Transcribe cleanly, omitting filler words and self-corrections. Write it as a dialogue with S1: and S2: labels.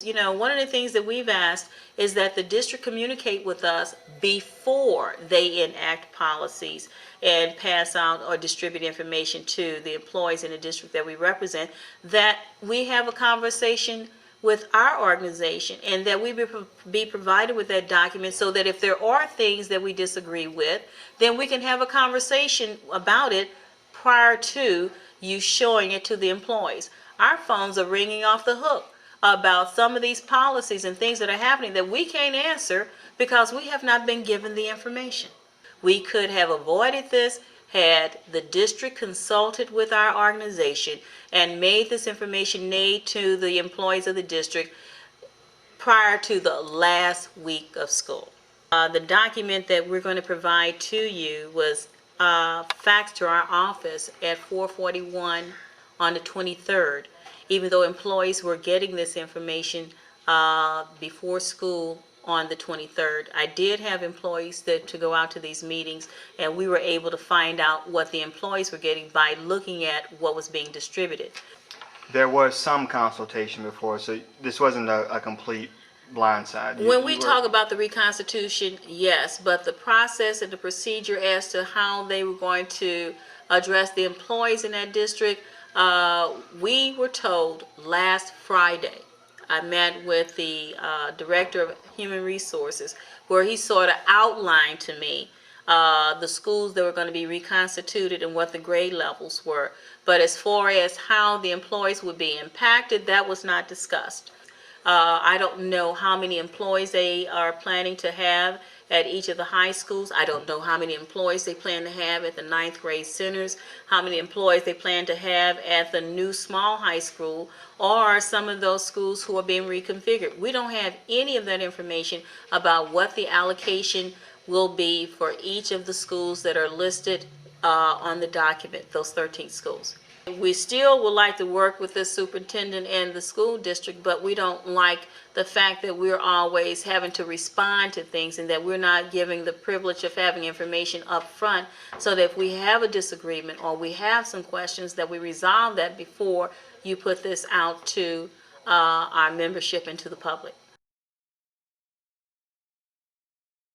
S1: You know, one of the things that we've asked is that the district communicate with us before they enact policies and pass out or distribute information to the employees in the district that we represent, that we have a conversation with our organization and that we be provided with that document so that if there are things that we disagree with, then we can have a conversation about it prior to you showing it to the employees. Our phones are ringing off the hook about some of these policies and things that are happening that we can't answer because we have not been given the information. We could have avoided this had the district consulted with our organization and made this information made to the employees of the district prior to the last week of school. The document that we're going to provide to you was faxed to our office at 4:41 on the 23rd. Even though employees were getting this information before school on the 23rd, I did have employees to go out to these meetings, and we were able to find out what the employees were getting by looking at what was being distributed.
S2: There was some consultation before, so this wasn't a complete blindside.
S1: When we talk about the reconstitution, yes, but the process and the procedure as to how they were going to address the employees in that district, we were told last Friday. I met with the Director of Human Resources, where he sort of outlined to me the schools that were going to be reconstituted and what the grade levels were. But as far as how the employees would be impacted, that was not discussed. I don't know how many employees they are planning to have at each of the high schools. I don't know how many employees they plan to have at the 9th grade centers, how many employees they plan to have at the new small high school, or some of those schools who are being reconfigured. We don't have any of that information about what the allocation will be for each of the schools that are listed on the document, those 13 schools. We still would like to work with the superintendent and the school district, but we don't like the fact that we're always having to respond to things and that we're not giving the privilege of having information up front, so that if we have a disagreement or we have some questions, that we resolve that before you put this out to our membership and to the public.